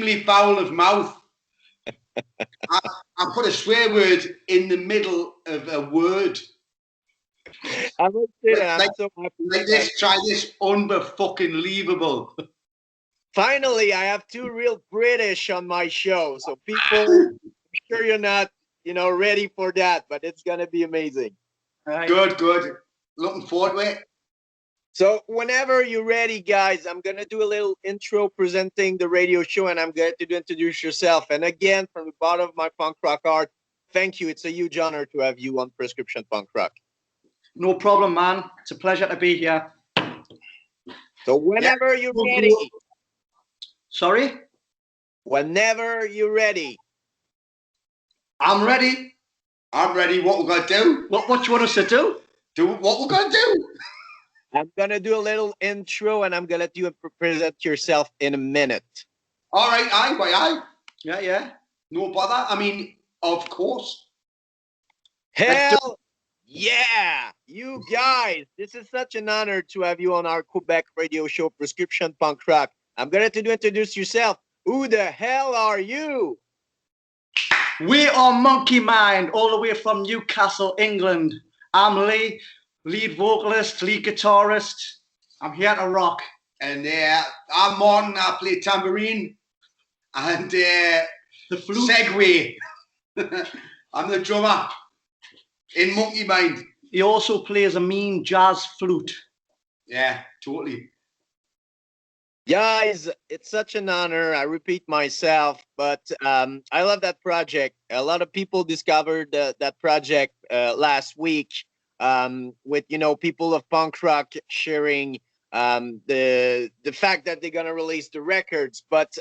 extremely foul of mouth. I put a swear word in the middle of a word. I must say that I'm so happy. Like this, try this, unbe-fucking-leavable. Finally, I have two real British on my show, so people, I'm sure you're not, ready for that, but it's gonna be amazing. Right. Good. Looking forward to it. So whenever you're ready, guys, I'm gonna do a little intro presenting the radio show, and I'm going to introduce yourself. And again, from the bottom of my punk rock heart, thank you. It's a huge honor to have you on Prescription Punk Rock. No problem, man. It's a pleasure to be here. So whenever you're ready. Sorry? Whenever you're ready. I'm ready. I'm ready. What we're going to do? What do you want us to do? Do what we're going to do. I'm going to do a little intro, and I'm going to let you present yourself in a minute. All right. Aye. Yeah. No bother. I mean, of course. Hell yeah. You guys, this is such an honor to have you on our Quebec radio show, Prescription Punk Rock. I'm going to let you introduce yourself. Who the hell are you? We are Monkey Mind, all the way from Newcastle, England. I'm Lee, lead vocalist, lead guitarist. I'm here to rock. And I'm Martin, I play tambourine. And the flute. Segway. I'm the drummer in Monkey Mind. He also plays a mean jazz flute. Yeah, totally. Guys, it's such an honor. I repeat myself, but I love that project. A lot of people discovered that project last week with, people of punk rock sharing the fact that they're going to release the records. But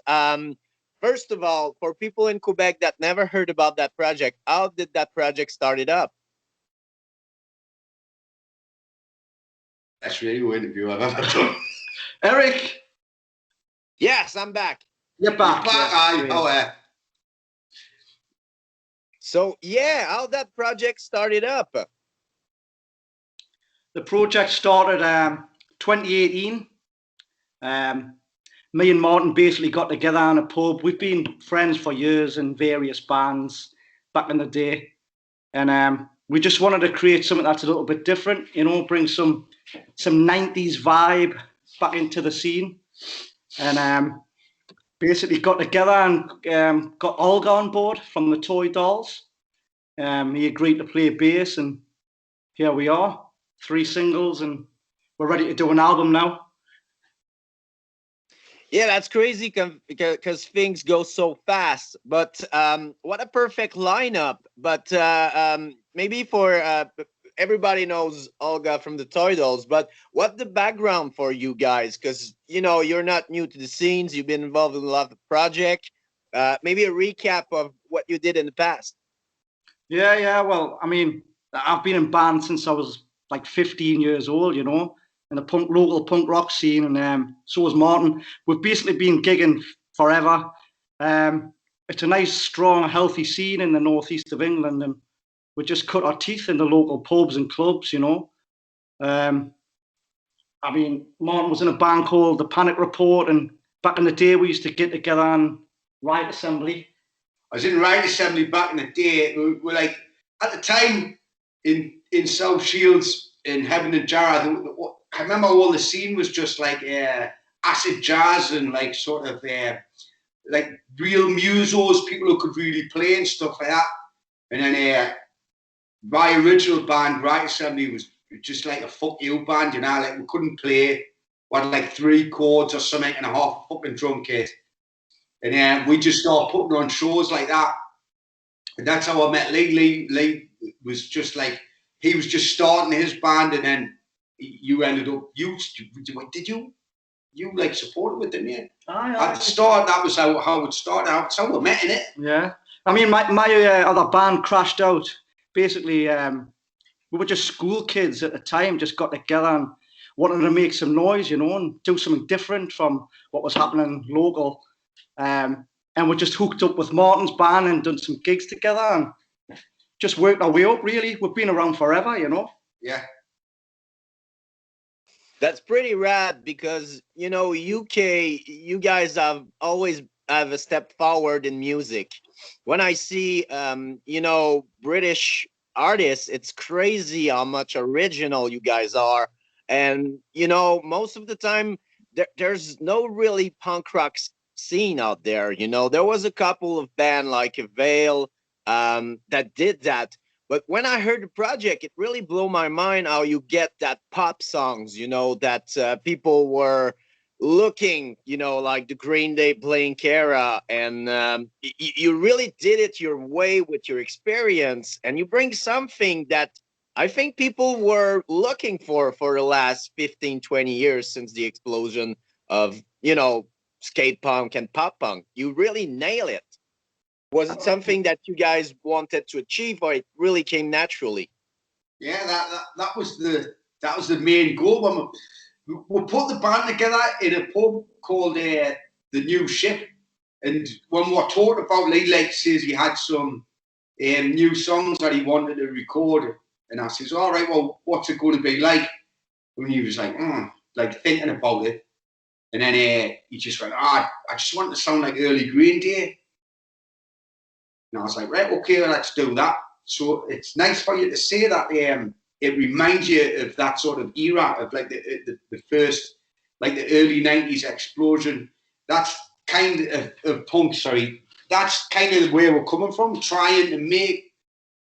first of all, for people in Quebec that never heard about that project, how did that project started up? That's really the interview I've ever done. Eric? Yes, I'm back. You're back. Aye. So, how that project started up? The project started 2018. Me and Martin basically got together in a pub. We've been friends for years in various bands back in the day. And we just wanted to create something that's a little bit different, bring some 90s vibe back into the scene. And basically got together and got Olga on board from the Toy Dolls. He agreed to play bass, and here we are, 3 singles, and we're ready to do an album now. Yeah, that's crazy because things go so fast. But what a perfect lineup. But maybe for everybody knows Olga from the Toy Dolls, but what's the background for you guys? Because, you're not new to the scenes. You've been involved in a lot of projects. Maybe a recap of what you did in the past. Yeah. Well, I mean, I've been in bands since I was like 15 years old, in the local punk rock scene, and so was Martin. We've basically been gigging forever. It's a nice, strong, healthy scene in the northeast of England, and we just cut our teeth in the local pubs and clubs, I mean, Martin was in a band called The Panic Report, and back in the day, we used to get together and Riot Assembly. I was in Riot Assembly back in the day. We were like, at the time, in South Shields, in Heaven and Jarrah, I remember all the scene was just like acid jazz and like sort of like real musos, people who could really play and stuff like that. And then my original band, Riot Assembly, was just like a fuck you band, like we couldn't play. We had like 3 chords or something and a half a fucking drum kit. And then we just started putting on shows like that. And that's how I met Lee. Lee was just like, he was just starting his band, and then you ended up, you like supported with them, yeah? At the start, that was how it started. That's how we met in it. Yeah. I mean, my other band crashed out. Basically, we were just school kids at the time, just got together and wanted to make some noise, and do something different from what was happening local. And we just hooked up with Martin's band and done some gigs together and just worked our way up, really. We've been around forever, Yeah. That's pretty rad because, UK, you guys have always have a step forward in music. When I see, British artists, it's crazy how much original you guys are. And, most of the time, there's no really punk rock scene out there. There was a couple of band like Veil that did that. But when I heard the project, it really blew my mind how you get that pop songs, that people were looking, like the Green Day Blink era, and you really did it your way with your experience, and you bring something that I think people were looking for the last 15, 20 years since the explosion of, skate punk and pop punk. You really nail it. Was it something that you guys wanted to achieve, or it really came naturally? Yeah, that was the main goal. When we put the band together in a pub called the New Ship, and when we were talking about, Lee says he had some new songs that he wanted to record, and I says, all right, well, what's it going to be like? And he was like thinking about it, and then he just went, I just want to sound like early Green Day. And I was like, right, okay, well, let's do that. So it's nice for you to say that. It reminds you of that sort of era of like the first, like the early 90s explosion. That's kind of punk, sorry. That's kind of where we're coming from, trying to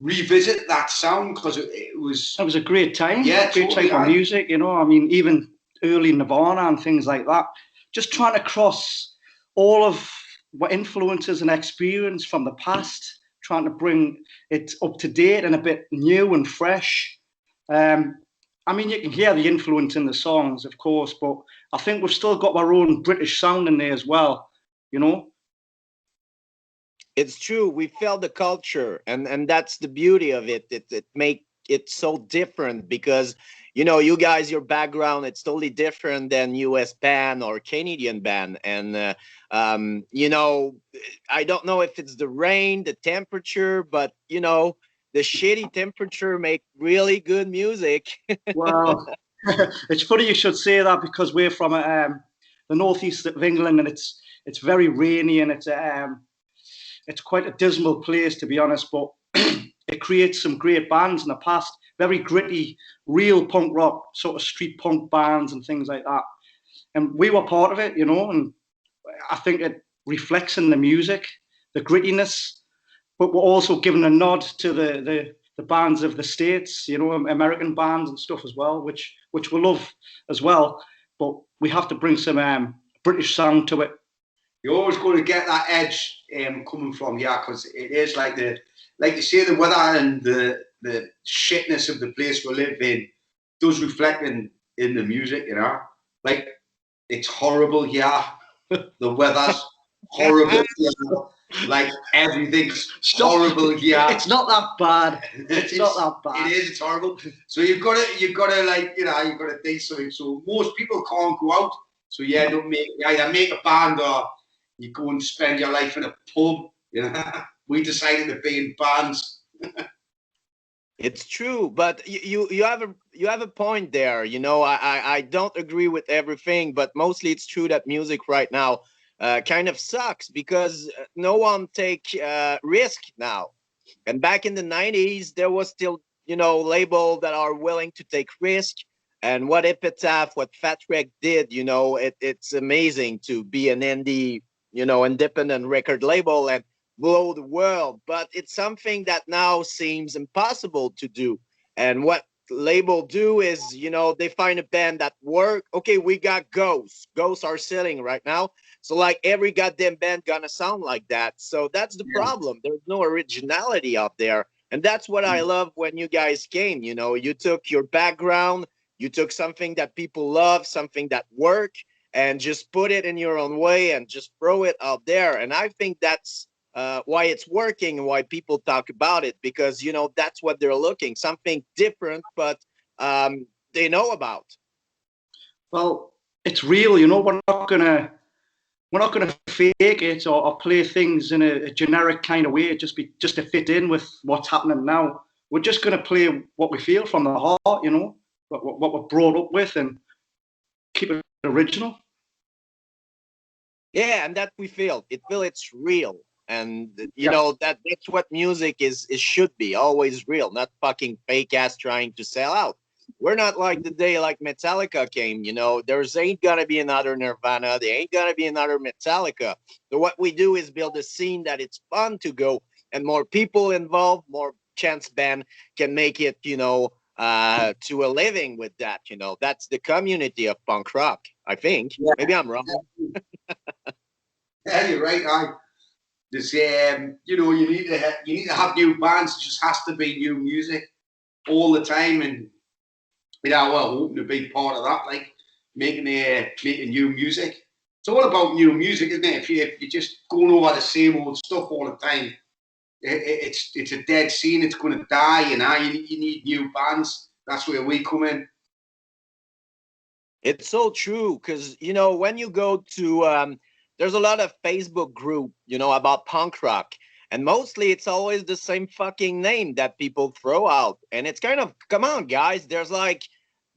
revisit that sound, because it was a great time. Yeah, great totally, time for music, I mean, even early Nirvana and things like that. Just trying to cross all of what influences and experience from the past, trying to bring it up to date and a bit new and fresh. I mean, you can hear the influence in the songs, of course, but I think we've still got our own British sound in there as well, It's true. We felt the culture, and that's the beauty of it. It make it so different because you guys, your background, it's totally different than US band or Canadian band, and I don't know if it's the rain, the temperature, but the shitty temperature make really good music. Well, it's funny you should say that, because we're from the northeast of England, and it's very rainy, and it's quite a dismal place, to be honest. But it creates some great bands in the past, very gritty, real punk rock, sort of street punk bands and things like that. And we were part of it, and I think it reflects in the music, the grittiness, but we're also giving a nod to the bands of the States, American bands and stuff as well, which we love as well. But we have to bring some British sound to it. You're always going to get that edge coming from, because it is like you say, the weather and the shitness of the place we live in does reflect in the music, like it's horrible here. The weather's horrible here. Like everything's horrible here. It's not that bad. It's not that bad. It is. It's horrible. So you've got to like, you've got to do something. So most people can't go out. So you either make a band, or you go and spend your life in a pub. We decided to be in bands. It's true, but you have a point there. I don't agree with everything, but mostly it's true that music right now kind of sucks because no one take risk now. And back in the 90s, there was still label that are willing to take risk. And what Epitaph, what Fat Wreck did, it's amazing to be an indie, independent record label and blow the world, but it's something that now seems impossible to do. And what label do is, they find a band that work. Okay, we got Ghosts. Ghosts are selling right now. So like every goddamn band gonna sound like that. So that's the problem. There's no originality out there. And that's what I love when you guys came. You took your background, you took something that people love, something that work, and just put it in your own way and just throw it out there. And I think that's why it's working and why people talk about it, because that's what they're looking, something different, but they know about. Well, it's real, we're not gonna fake it or play things in a generic kind of way just to fit in with what's happening now. We're just gonna play what we feel from the heart, what we're brought up with, and keep it original. Yeah, and that we feel. It feel it's real. And you Yeah. know that's what music is should be, always real, not fucking fake ass trying to sell out. We're not like the day like Metallica came, you know, there's ain't gonna be another Nirvana, there ain't gonna be another Metallica. So what we do is build a scene that it's fun to go, and more people involved, more chance band can make it, you know, to a living with that, you know. That's the community of punk rock, I think. Yeah. Maybe I'm wrong. Yeah, you're right. There's, you know, you need to have new bands. It just has to be new music all the time, and you know, well, hoping to be part of that, like making new music. It's all about new music, isn't it? If you're just going over the same old stuff all the time, it's a dead scene. It's going to die. You know, you need new bands. That's where we come in. It's so true because you know when you go to there's a lot of Facebook group, you know, about punk rock, and mostly it's always the same fucking name that people throw out, and it's kind of, come on guys, there's like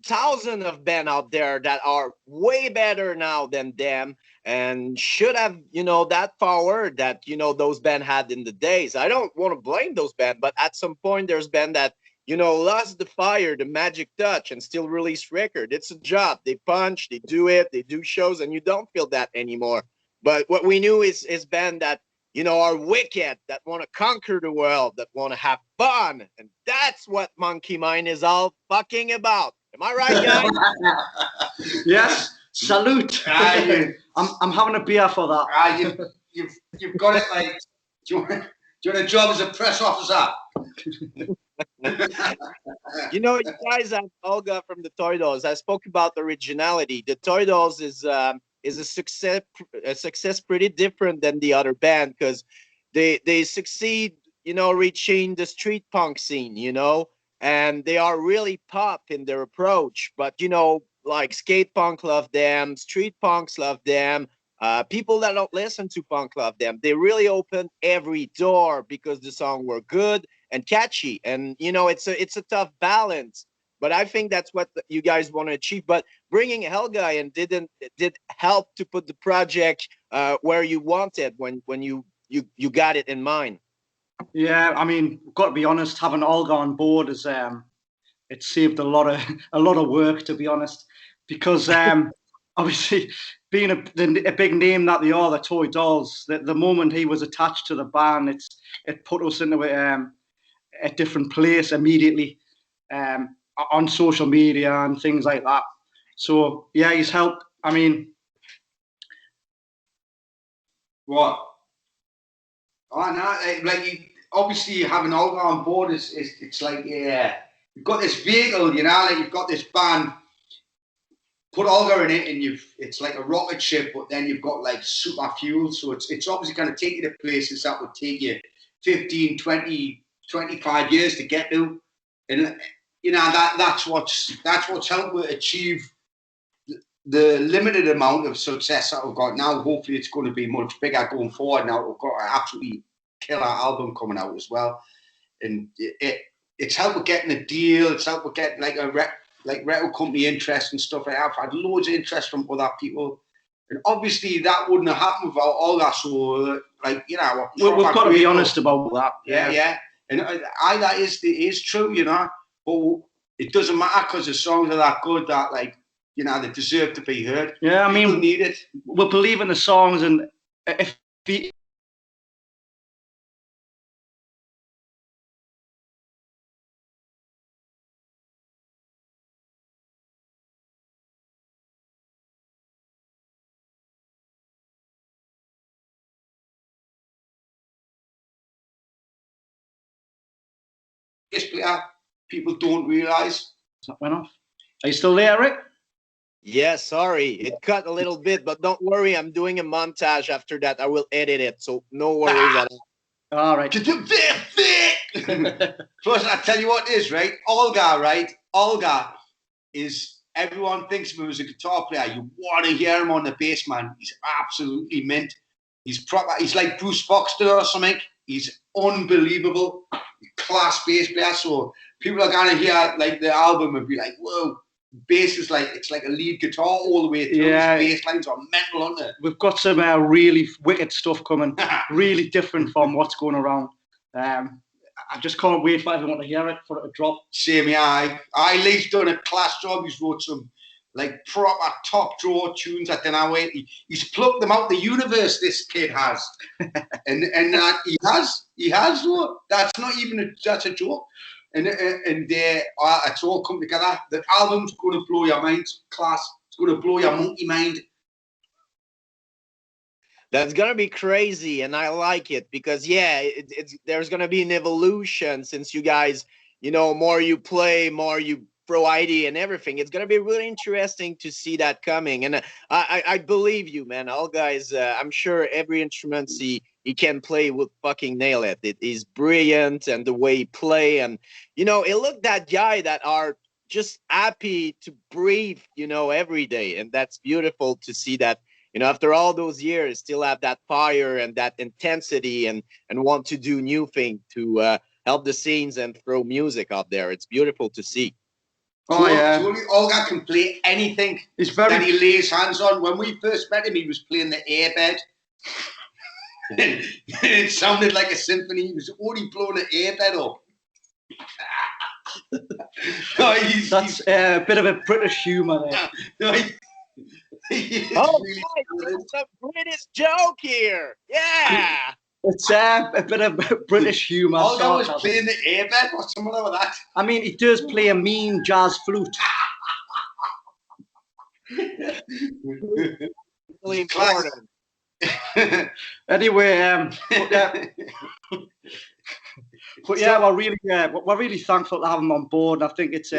thousands of band out there that are way better now than them and should have, you know, that power that, you know, those band had in the days. I don't want to blame those band, but at some point there's band that, you know, lost the fire, the magic touch, and still release record. It's a job. They punch, they do it, they do shows, and you don't feel that anymore. But what we knew is band that, you know, are wicked, that want to conquer the world, that want to have fun, and that's what Monkey Mind is all fucking about. Am I right, guys? Yes. Salute. I'm having a beer for that. You've got it. Like, do you want a job as a press officer? You know, you guys have Olga from the Toy Dolls. I spoke about originality. The Toy Dolls is a success pretty different than the other band because they succeed, you know, reaching the street punk scene, you know, and they are really pop in their approach. But you know, like skate punk love them, street punks love them. People that don't listen to punk love them. They really open every door because the song were good and catchy, and you know it's a tough balance, but I think that's what you guys want to achieve. But bringing Helga in did help to put the project where you wanted when you got it in mind. Yeah, I mean, got to be honest, having Olga on board is it saved a lot of work, to be honest, because obviously being a big name that they are, the Toy Dolls, the moment he was attached to the band, it put us into a different place immediately, on social media and things like that. So yeah, he's helped. I mean, What? Oh no! Like obviously having Olga on board is it's like, yeah, you've got this vehicle, you know, like you've got this band. Put Olga in it, and it's like a rocket ship, but then you've got like super fuel. So it's obviously going to take you to places that would take you 15, 20, 25 years to get to, and you know that's what's helped us achieve the limited amount of success that we've got now. Hopefully, it's going to be much bigger going forward. Now we've got an absolutely killer album coming out as well, and it's helped with getting a deal. It's helped with getting like record company interest and stuff like that. I've had loads of interest from other people, and obviously that wouldn't have happened without all that. So, like, you know, we've got to be honest about that. Yeah. And that is true, you know. But it doesn't matter because the songs are that good that, like, you know, they deserve to be heard. Yeah, I mean, people need it. We believe in the songs, and if he, Player, people don't realise. that went off. Are you still there, Rick? Yeah, sorry, it cut a little bit, but don't worry, I'm doing a montage after that. I will edit it, so no worries at all. All right. Plus, I tell you what is, right? Olga is, everyone thinks of him as a guitar player. You want to hear him on the bass, man. He's absolutely mint. He's proper. He's like Bruce Foxton or something. He's unbelievable. Class bass player. So people are going to hear like the album and be like, whoa. bass is like, it's like a lead guitar all the way through. Yeah. The bass lines are mental, aren't they? We've got some really wicked stuff coming, really different from what's going around. I just can't wait for everyone to hear it, for it to drop. Same, yeah. Lee's done a class job. He's wrote some like proper top drawer tunes. I don't know where he's plucked them out the universe. This kid has, and he has. That's not even that's a joke. And it's all come together. The album's going to blow your mind, class. It's going to blow your monkey mind. That's gonna be crazy, and I like it because there's gonna be an evolution since you guys, more you play, more you throw ID and everything. It's gonna be really interesting to see that coming, and I believe you, man. Olga is, I'm sure every instrument he can play will fucking nail it. It is brilliant, and the way he play, and it look that guy that are just happy to breathe, every day, and that's beautiful to see that. After all those years, still have that fire and that intensity and want to do new things to help the scenes and throw music out there. It's beautiful to see. Oh, yeah. Olga can play anything that he lays hands on. When we first met him, he was playing the airbed. And it sounded like a symphony. He was only blowing the airbed up. That's a bit of a British humour there. Really it's a British joke here. Yeah. It's a bit of British humour. Olga was playing the airbed. What's the matter with that? I mean, he does play a mean jazz flute. Really important. Anyway, but yeah, we're really thankful to have him on board. I think it's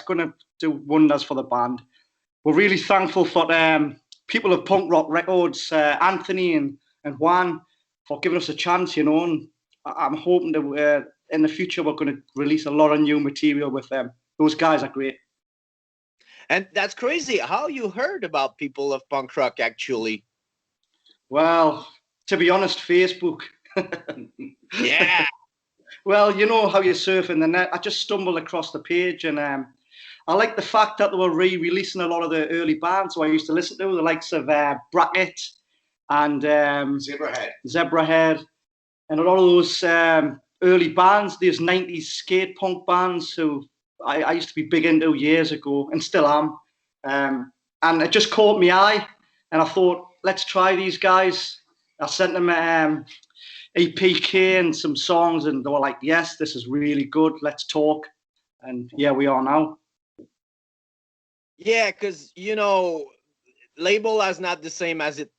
going to do wonders for the band. We're really thankful for people of Punk Rock Records, Anthony and Juan, for giving us a chance, and I'm hoping that in the future we're going to release a lot of new material with them. Those guys are great. And that's crazy. How you heard about people of punk rock, actually? Well, to be honest, Facebook. Yeah. Well, you know how you surf in the net. I just stumbled across the page, and I like the fact that they were re-releasing a lot of the early bands who I used to listen to, the likes of Bracket and Zebrahead, and a lot of those early bands, these 90s skate punk bands who I used to be big into years ago and still am. And it just caught my eye, and I thought, let's try these guys. I sent them EPK and some songs, and they were like, yes, this is really good, let's talk. And here we are now. Yeah, because, label is not the same as it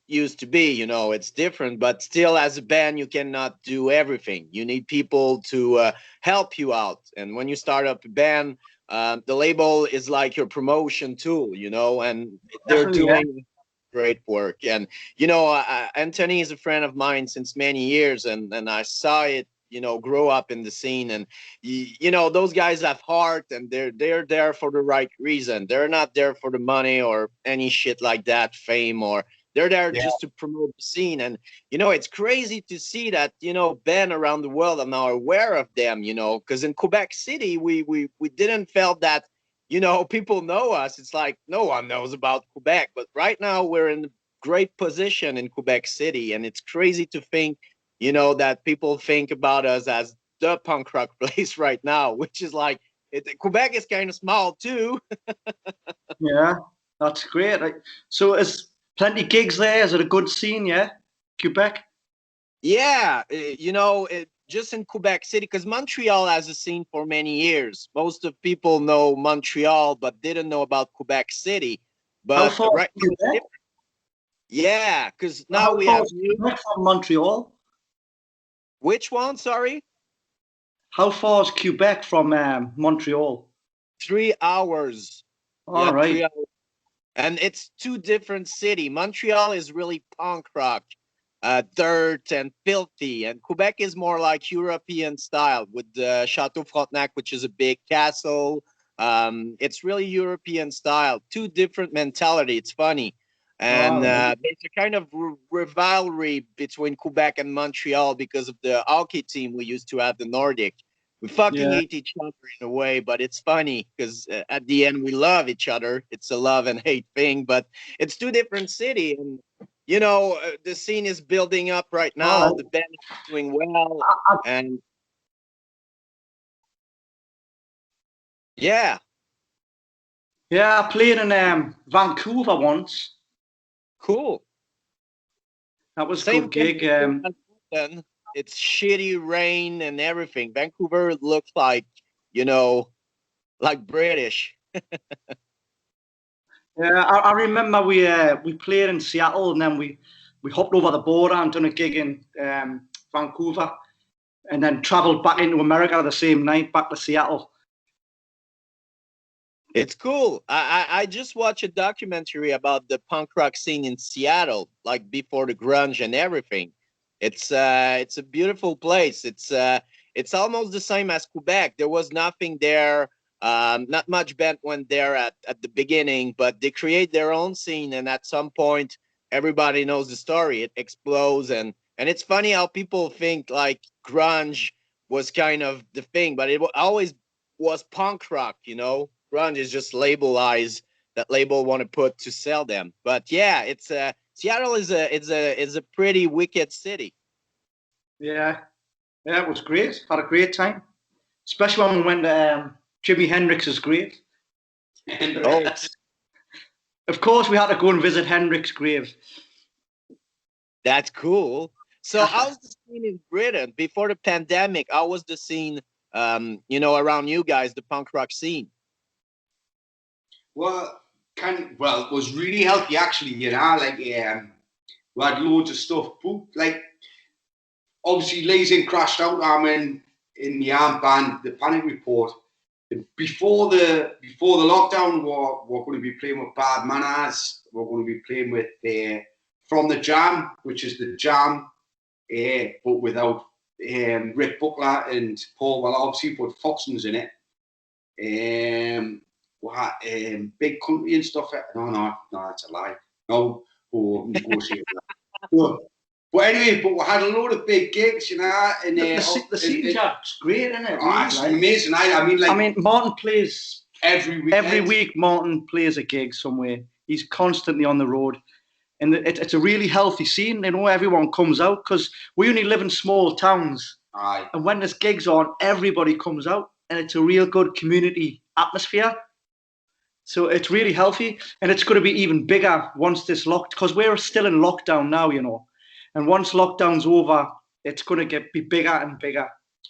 used to be. It's different, but still as a band, you cannot do everything. You need people to help you out. And when you start up a band, the label is like your promotion tool, and they're doing great work. And, Anthony is a friend of mine since many years, and I saw it, grow up in the scene, and those guys have heart, and they're there for the right reason. They're not there for the money or any shit like that, fame, or they're there just to promote the scene. And it's crazy to see that band around the world are now aware of them, because in Quebec City we didn't felt that people know us. It's like no one knows about Quebec, but right now we're in a great position in Quebec City, and it's crazy to think that people think about us as the punk rock place right now, which is like, Quebec is kind of small too. Yeah, that's great. So is plenty gigs there? Is it a good scene, yeah? Quebec? Yeah, just in Quebec City, because Montreal has a scene for many years. Most of people know Montreal, but didn't know about Quebec City. But how far right now, yeah, because now we have Quebec from Montreal. Which one? Sorry. How far is Quebec from Montreal? 3 hours. All right. 3 hours. And it's two different cities. Montreal is really punk rock, dirt and filthy, and Quebec is more like European style with the Chateau Frontenac, which is a big castle. It's really European style. Two different mentality. It's funny. And there's a kind of rivalry between Quebec and Montreal because of the hockey team we used to have, the Nordic. We fucking Yeah. hate each other in a way, but it's funny because at the end we love each other. It's a love and hate thing, but it's two different cities, and the scene is building up right All now. right. The band is doing well, and yeah, Yeah, I played in Vancouver once. cool. That was a Same good thing. gig. Then it's shitty rain and everything. Vancouver looks you know, like British. Yeah, I remember we played in Seattle, and then we hopped over the border and done a gig in Vancouver, and then travelled back into America the same night back to Seattle. It's cool. I just watched a documentary about the punk rock scene in Seattle, like before the grunge and everything. It's a beautiful place. It's almost the same as Quebec. There was nothing there. Not much band went there at the beginning, but they create their own scene, and at some point, everybody knows the story. It explodes, and it's funny how people think like grunge was kind of the thing, but always was punk rock. Grunge is just labelized that label want to put to sell them. But yeah, it's Seattle is a pretty wicked city. Yeah, yeah, it was great. Had a great time, especially when we went to Jimi Hendrix's grave. Oh, Of course, we had to go and visit Hendrix's grave. that's cool. So how's the scene in Britain before the pandemic? How was the scene around you guys, the punk rock scene? Well, it was really healthy actually. Like we had loads of stuff booked. Like obviously, Lazy crashed out. I'm in the arm band, the Panic Report. Before the lockdown, we're going to be playing with Bad Manners. We're going to be playing with From the Jam, which is the Jam, but without Rick Buckler and Paul. Well, obviously, but Foxton's in it. Big country and stuff. No, that's a lie. No, we'll negotiate that. But anyway, we had a load of big gigs, and The scene Jack's great, isn't it? Oh, it's amazing. I mean, Martin plays every week. Every week, Martin plays a gig somewhere. He's constantly on the road, and it's a really healthy scene. Everyone comes out because we only live in small towns. Aye. And when there's gigs on, everybody comes out, and it's a real good community atmosphere. So it's really healthy, and it's going to be even bigger once this because we're still in lockdown now, and once lockdown's over, it's going to be bigger and bigger.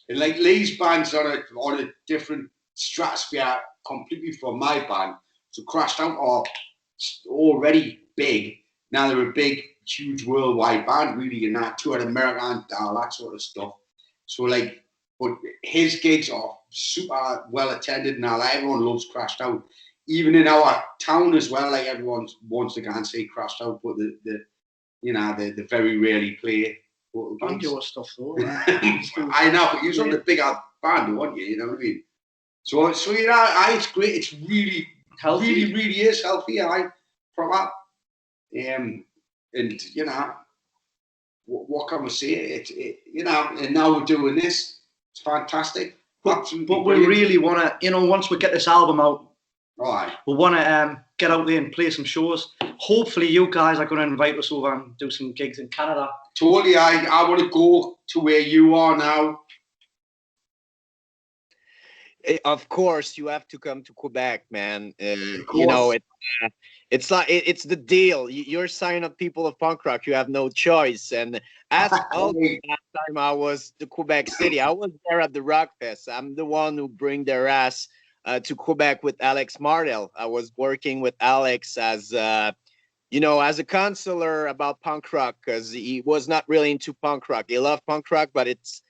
And like Lee's band's on a different stratosphere completely from my band. So Crashed Out are already big. Now they're a big, huge worldwide band, really, and that toured America and all that sort of stuff. So but his gigs are super well attended now. Everyone loves Crashed Out. Even in our town as well, like everyone wants to go and see Crashed Out, but they very rarely play. Banjo stuff though. I know, but you're on the bigger band, aren't you? You know what I mean? So it's great. It's really healthy. Really is healthy. Proper. And what can we say? And now we're doing this. It's fantastic. But we really want to, once we get this album out, right, we want to get out there and play some shows. Hopefully, you guys are going to invite us over and do some gigs in Canada. Totally. I want to go to where you are now. Of course, you have to come to Quebec, man. It's like it's the deal. You're signing up people of punk rock. You have no choice. And as last time I was to Quebec City, I was there at the Rock Fest. I'm the one who bring their ass to Quebec with Alex Mardell. I was working with Alex as as a counselor about punk rock because he was not really into punk rock. He loved punk rock, but it's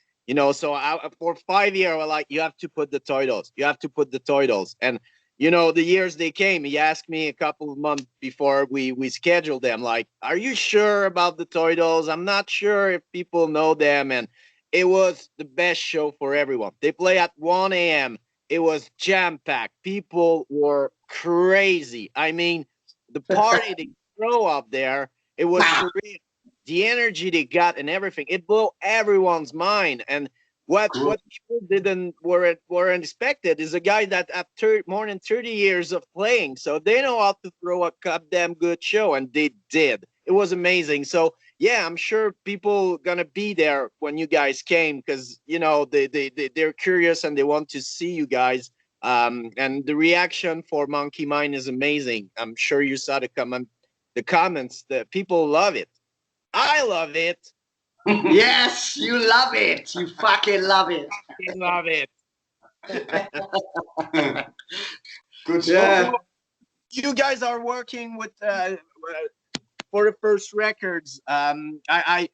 so for 5 years, I was like, you have to put the titles. You have to put the titles. And the years they came, he asked me a couple of months before we scheduled them, like, are you sure about the titles? I'm not sure if people know them. And it was the best show for everyone. They play at 1 a.m. It was jam-packed. People were crazy. I mean, the party they throw up there, it was surreal. The energy they got and everything, it blew everyone's mind. And What people didn't weren't expected is a guy that after more than 30 years of playing, so they know how to throw a goddamn good show, and they did. It was amazing. So yeah, I'm sure people gonna be there when you guys came because you know they're curious and they want to see you guys. And the reaction for Monkey Mind is amazing. I'm sure you saw the comments. The people love it. I love it. Yes, you love it. You fucking love it. I love it. Good stuff. Yeah. So you guys are working with for the first records. I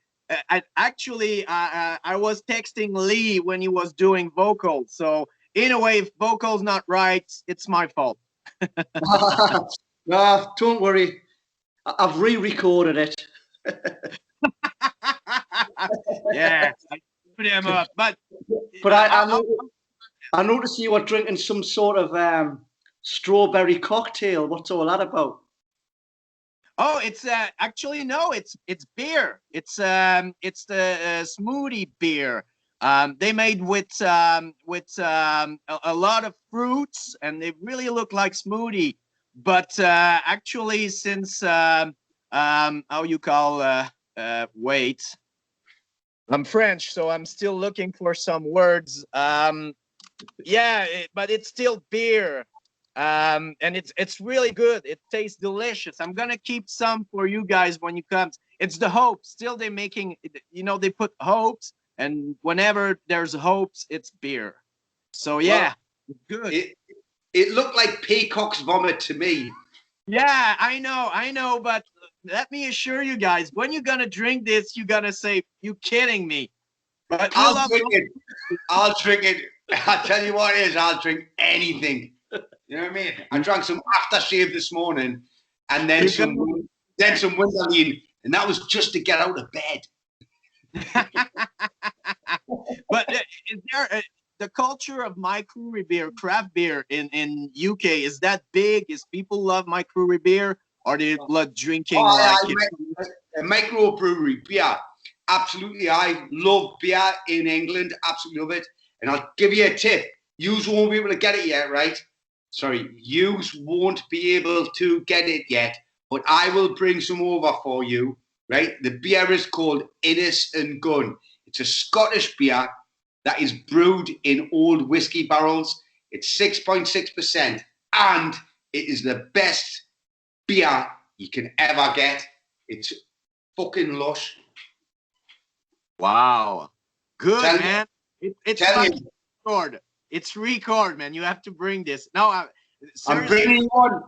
actually I was texting Lee when he was doing vocals. So in a way, if vocals not right, it's my fault. No, don't worry. I've re-recorded it. Yeah, I put him up, but I noticed you were drinking some sort of strawberry cocktail. What's all that about? oh, it's actually no, it's beer. It's the smoothie beer. They made with a lot of fruits, and they really look like smoothie. But actually, since how you call wait, I'm French, so I'm still looking for some words. Yeah, but it's still beer. And it's really good. It tastes delicious. I'm gonna keep some for you guys when you come. It's the hopes. Still, they're making. You know, they put hopes, and whenever there's hopes, it's beer. So yeah, good. It looked like peacock's vomit to me. Yeah, I know, but let me assure you guys, when you're gonna drink this, you're gonna say, "You kidding me?" But we I'll love drink it. I'll drink it. I'll tell you what it is. I'll drink anything. You know what I mean? I drank some aftershave this morning, and then some Winterline, and that was just to get out of bed. But is there the culture of micro beer, craft beer in UK? Is that big? Is people love micro beer, or they love drinking a microbrewery beer? Absolutely, I love beer in England. Absolutely love it. And I'll give you a tip. You won't be able to get it yet, right? Sorry, you won't be able to get it yet, but I will bring some over for you, right? The beer is called Innis and Gunn. It's a Scottish beer that is brewed in old whiskey barrels. It's 6.6%, and it is the best beer you can ever get. It's fucking lush. Wow, good, Tell man. It's tell fucking record. It's record, man. You have to bring this. No, I'm seriously. bringing one.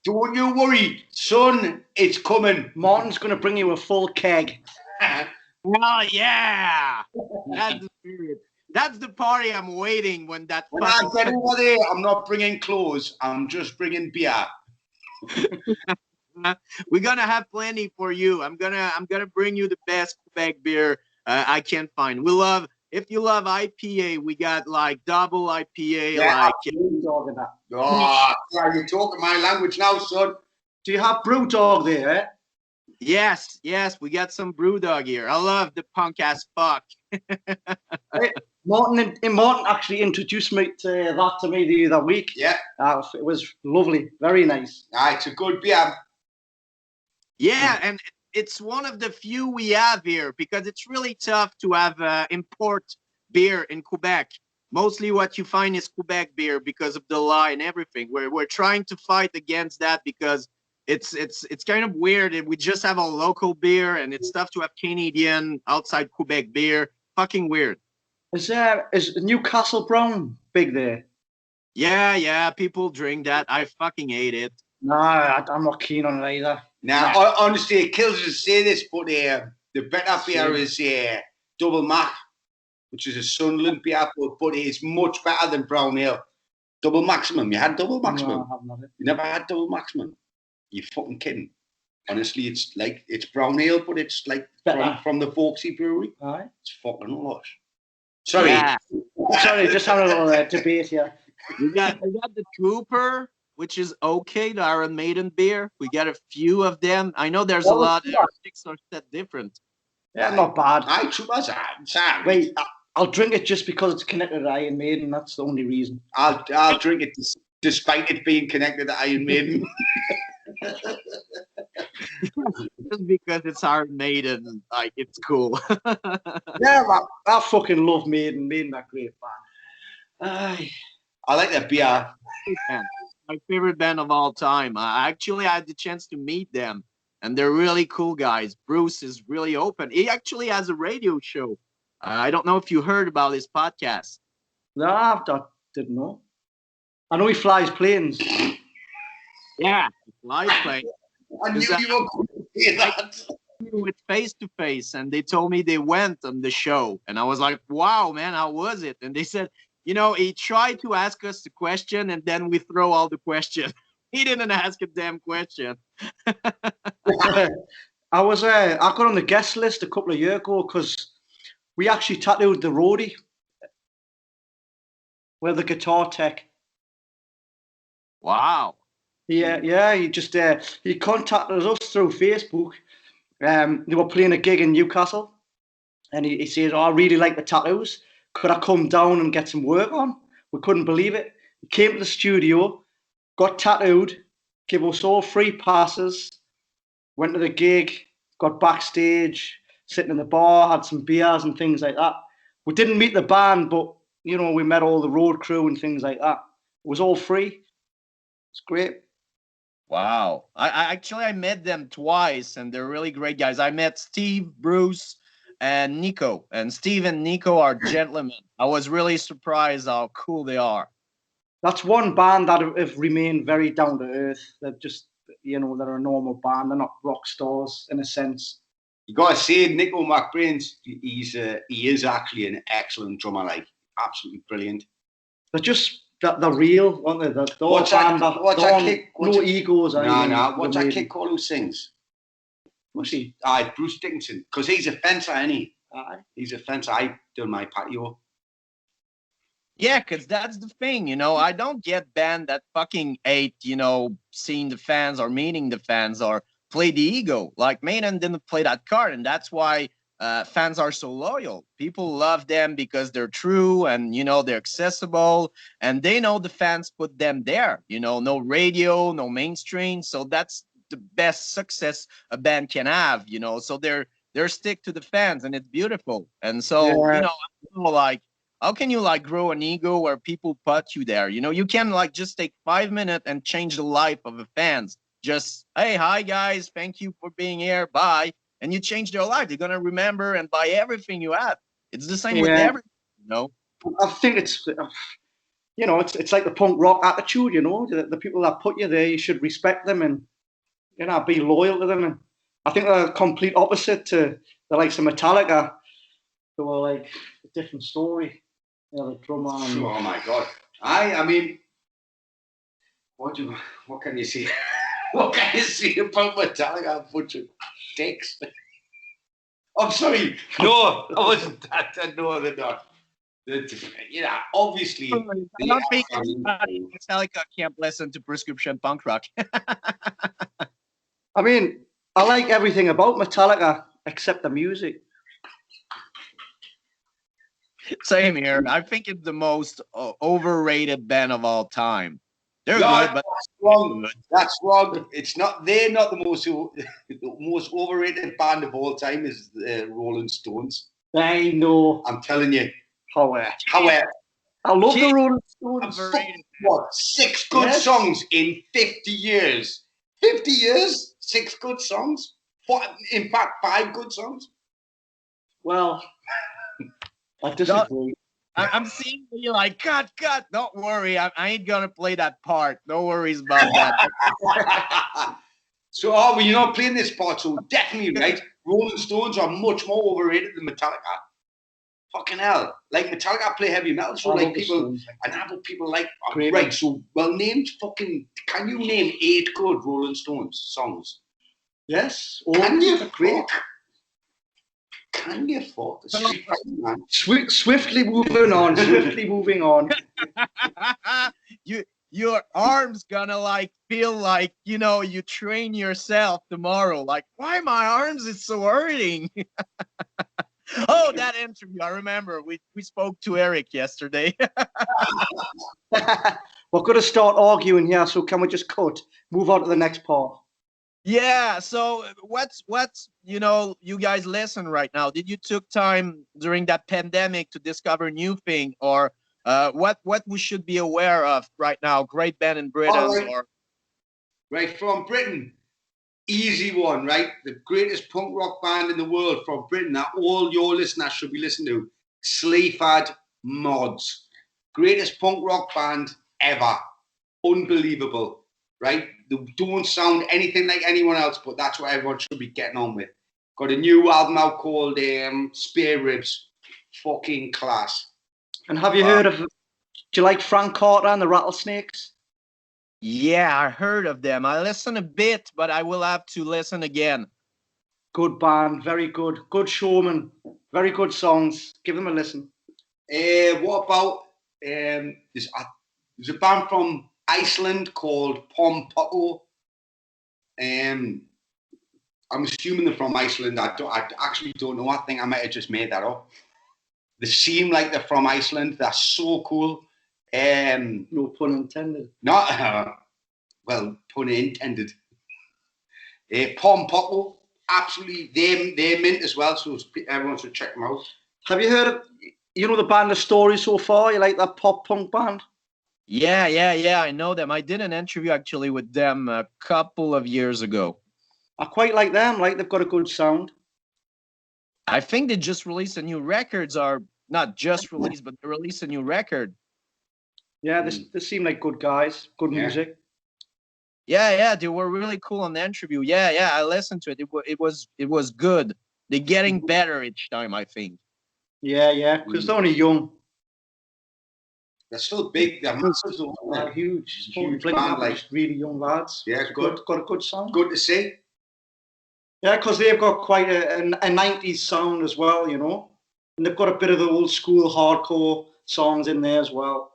Don't you worry, son. It's coming. Martin's going to bring you a full keg. Oh yeah, that's the spirit. That's the party I'm waiting when that. When I get over there, I'm not bringing clothes. I'm just bringing beer. We're gonna have plenty for you. I'm gonna bring you the best Quebec beer I can find. We love. If you love IPA, we got like double IPA. Yeah, like oh, you're talking my language now, son. Do you have Brewdog there? Eh? yes, we got some BrewDog here. I love the punk ass fuck. Hey, Martin actually introduced me to that to me the other week. Yeah, it was lovely, very nice. it's a good beer. Yeah, and it's one of the few we have here because it's really tough to have import beer in Quebec. Mostly what you find is Quebec beer because of the law and everything. We're trying to fight against that because it's kind of weird that we just have a local beer and it's tough to have Canadian outside Quebec beer. Fucking weird. Is Newcastle Brown big there? Yeah, people drink that. I fucking hate it. No, I'm not keen on it either. Now, honestly, it kills us to say this, but the better beer is Double Mac, which is a Sunderland beer, but it's much better than Brown Ale. Double Maximum. You had Double Maximum? No, I haven't had it. You never had Double Maximum? You fucking kidding. Honestly, it's Brown Ale, but it's like from the Folksy Brewery. Aye. It's fucking lush. Sorry. Yeah. Sorry, just having a little debate here. We got the Trooper, which is okay, the Iron Maiden beer. We got a few of them. I know there's a lot. Six are set different. Yeah, not bad. Troopers. Wait, I'll drink it just because it's connected to Iron Maiden. That's the only reason. I'll drink it despite it being connected to Iron Maiden. Just because it's Iron Maiden, like it's cool. Yeah, I fucking love Maiden. Maiden are great band. Aye. I like that beer. My favorite band of all time. I actually had the chance to meet them, and they're really cool guys. Bruce is really open. He actually has a radio show. I don't know if you heard about his podcast. No, I didn't know. I know he flies planes. Yeah, live play. I knew you were going to say that. With face to face, and they told me they went on the show, and I was like, "Wow, man, how was it?" And they said, "You know, he tried to ask us the question, and then we throw all the questions. He didn't ask a damn question." I got on the guest list a couple of years ago because we actually tattooed the roadie. We're the guitar tech. Wow. Yeah. He contacted us through Facebook. They were playing a gig in Newcastle, and he says, "Oh, I really like the tattoos. Could I come down and get some work on?" We couldn't believe it. He came to the studio, got tattooed, gave us all free passes, went to the gig, got backstage, sitting in the bar, had some beers and things like that. We didn't meet the band, but you know, we met all the road crew and things like that. It was all free. It's great. Wow. I met them twice, and they're really great guys. I met Steve, Bruce, and Nico. And Steve and Nico are gentlemen. I was really surprised how cool they are. That's one band that have remained very down to earth. They're just, you know, they're a normal band. They're not rock stars in a sense. You got to say, Nico McBrains, he is actually an excellent drummer. Like, absolutely brilliant. They're just they're real, aren't they? What's that kick? No egos. No. What's that kid called who sings? Who's he? Aye, Bruce Dickinson. Because he's a fencer, isn't he? Aye. He's a fencer. I done my patio. Yeah, because that's the thing, you know. I don't get band that fucking hate, you know, seeing the fans or meeting the fans or play the ego. Like Maiden didn't play that card, and that's why fans are so loyal. People love them because they're true and, you know, they're accessible, and they know the fans put them there. You know, no radio, no mainstream. So that's the best success a band can have, you know. So they're stick to the fans, and it's beautiful. And so, you know, like, how can you like grow an ego where people put you there? You know, you can like just take 5 minutes and change the life of the fans. Just, hey, hi guys, thank you for being here, bye. And you change their life. They're gonna remember and buy everything you have. It's the same with everything, you know. I think it's, you know, it's like the punk rock attitude. You know, the people that put you there, you should respect them and, you know, be loyal to them. And I think they're the complete opposite to the likes of Metallica, who are like a different story. You know, the drummer. And, oh my God! I mean, what can you say? What can you say about Metallica? A bunch of dicks. I'm sorry. No, I wasn't that. No, they're not. You know, obviously. I don't think Metallica can't listen to prescription punk rock. I mean, I like everything about Metallica except the music. Same here. I think it's the most overrated band of all time. They're good, but that's wrong. That's wrong. It's not. They're not the most overrated band of all time. Is the Rolling Stones. I know. I'm telling you. However, I love the Rolling Stones. What? 6 good songs in 50 years. 50 years, 6 good songs. In fact, 5 good songs. Well, I disagree. I'm seeing you like, cut. Don't worry. I ain't going to play that part. No worries about that. So, you're not playing this part. So, definitely, right? Rolling Stones are much more overrated than Metallica. Fucking hell. Like, Metallica play heavy metal. So, like, people, and that's what people like. Right. So, well, can you name 8 good Rolling Stones songs? Yes. Can you? Great. Can you afford this? Swiftly moving on. Your arm's gonna like feel like, you know, you train yourself tomorrow. Like, why my arms is so hurting? Oh, Oh, that interview. I remember we spoke to Eric yesterday. We're going to start arguing here, so can we just move on to the next part? Yeah. So what's you guys listen right now? Did you took time during that pandemic to discover new thing, or what we should be aware of right now? Great band in Britain, or right from Britain. Easy one, right? The greatest punk rock band in the world from Britain that all your listeners should be listening to. Sleaford Mods. Greatest punk rock band ever. Unbelievable, right? They don't sound anything like anyone else, but that's what everyone should be getting on with. Got a new album out called Spare Ribs. Fucking class. And have you heard of, do you like Frank Carter and the Rattlesnakes? Yeah, I heard of them. I listened a bit, but I will have to listen again. Good band, very good. Good showman, very good songs. Give them a listen. What about, there's a band from Iceland called Pom Poko. I'm assuming they're from Iceland. I actually don't know. I think I might have just made that up. They seem like they're from Iceland. They're so cool. No pun intended. Not well, pun intended. Pom Poko, absolutely, they're mint as well. So everyone should check them out. Have you heard of, the band The Story So Far? You like that pop punk band? Yeah, I know them. I did an interview actually with them a couple of years ago. I quite like them. Like, they've got a good sound. I think they just released a new records, or not just released, but they released a new record. Yeah, they seem like good guys, good music. Yeah, they were really cool on the interview. Yeah, I listened to it. It was good. They're getting better each time, I think. Yeah, because they're only young. They're still big. They're massive. They're huge. Huge band, like really young lads. Yeah, good. Got a good sound. Good to see. Yeah, because they've got quite a 90s sound as well, and they've got a bit of the old school hardcore songs in there as well.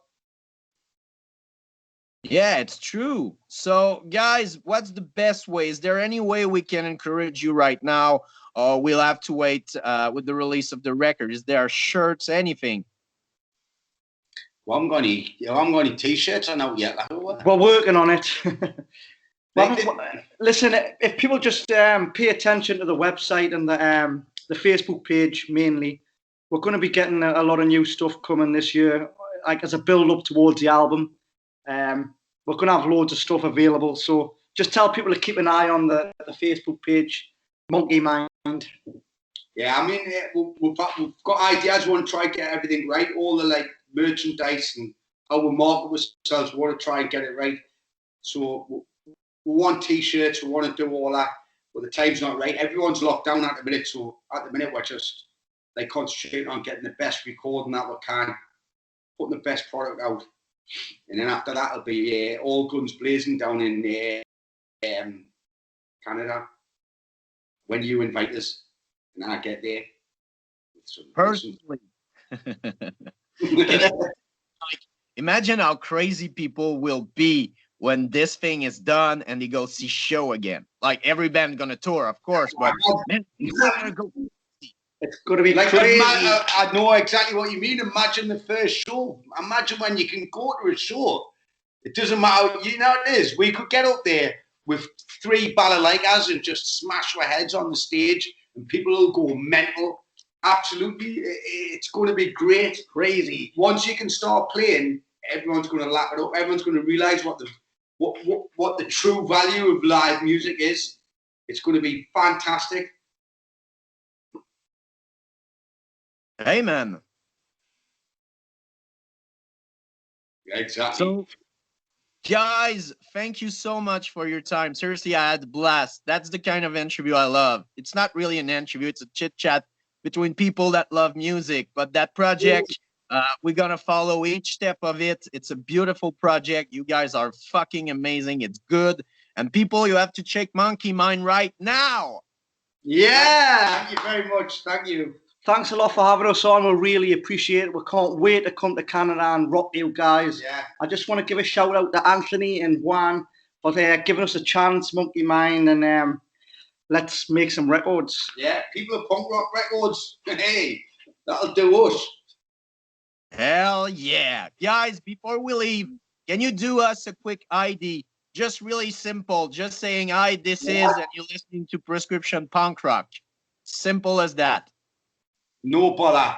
Yeah, it's true. So, guys, what's the best way? Is there any way we can encourage you right now, or we'll have to wait with the release of the record? Is there shirts, anything? Well, I'm going to t-shirts. I know yet. We're working on it. Listen, if people just pay attention to the website and the Facebook page mainly, we're going to be getting a lot of new stuff coming this year, like as a build-up towards the album. We're going to have loads of stuff available, so just tell people to keep an eye on the Facebook page, Monkey Mind. Yeah, I mean, we've got ideas. We want to try and get everything right, all the merchandise and how we market ourselves. We want to try and get it right. So we want t-shirts. We want to do all that, but the time's not right. Everyone's locked down at the minute, so at the minute we're just concentrating on getting the best recording that we can, putting the best product out. And then after that, it'll be all guns blazing down in Canada when you invite us, and I get there. Personally, imagine how crazy people will be when this thing is done and they go see show again. Like, every band gonna tour, of course, but man, people are gonna go. It's going to be crazy. I know exactly what you mean. Imagine the first show. Imagine when you can go to a show. It doesn't matter. You know what it is. We could get up there with 3 balalaikas and just smash our heads on the stage, and people will go mental. Absolutely. It's going to be great. Crazy. Once you can start playing, everyone's going to lap it up. Everyone's going to realise what the true value of live music is. It's going to be fantastic. Hey, man. Yeah, exactly. So, guys, thank you so much for your time. Seriously, I had a blast. That's the kind of interview I love. It's not really an interview. It's a chit-chat between people that love music. But that project, we're going to follow each step of it. It's a beautiful project. You guys are fucking amazing. It's good. And people, you have to check Monkey Mind right now. Yeah. Thank you very much. Thank you. Thanks a lot for having us on. We really appreciate it. We can't wait to come to Canada and rock you guys. Yeah. I just want to give a shout out to Anthony and Juan for giving us a chance, Monkey Mind, and let's make some records. Yeah, people of punk rock records. Hey. That'll do us. Hell yeah. Guys, before we leave, can you do us a quick ID? Just really simple. Just saying, hi, this is, and you're listening to Prescription Punk Rock. Simple as that. No bother.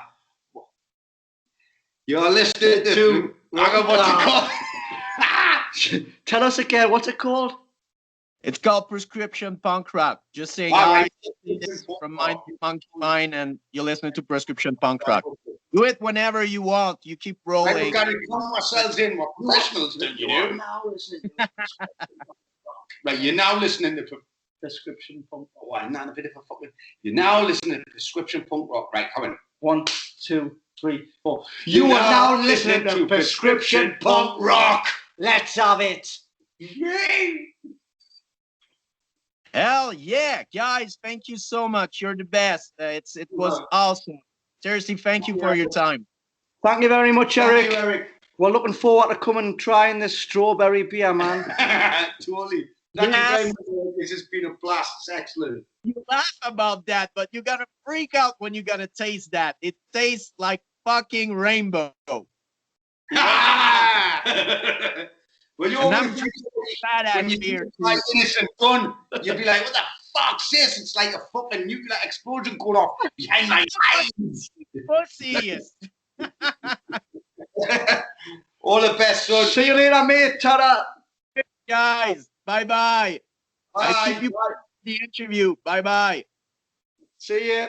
You're listening to, I don't know what to call. Tell us again, what's it called? It's called Prescription Punk Rock. Just saying, All hi, right. this is from Mind Monkey Mine, and you're listening to Prescription Punk Rock. Do it whenever you want. You keep rolling. We've got to count ourselves in. We're professionals, don't you? Right, you're now listening to Prescription Punk Rock. Oh, I'm not a bit of a fucking. You're now listening to Prescription Punk Rock. Right, come on. 1, 2, 3, 4. You are now listening to Prescription Punk Rock. Let's have it. Yay! Hell yeah, guys! Thank you so much. You're the best. It was awesome. Seriously, thank you for your time. Thank you very much, Eric. Thank you, Eric. We're looking forward to coming and trying this strawberry beer, man. Totally. Thank you very much. This has been a blast. It's excellent. You laugh about that, but you gotta freak out when you gotta taste that. It tastes like fucking rainbow. Well, you And I'm always drinking badass when you beer. like innocent gun, you'd be like, what the fuck's this? It's like a fucking nuclear explosion going off behind my eyes. Pussy. All the best, son. See you later, mate. Ta-da. Guys, bye-bye. I keep you Bye. the interview. Bye-bye. See you.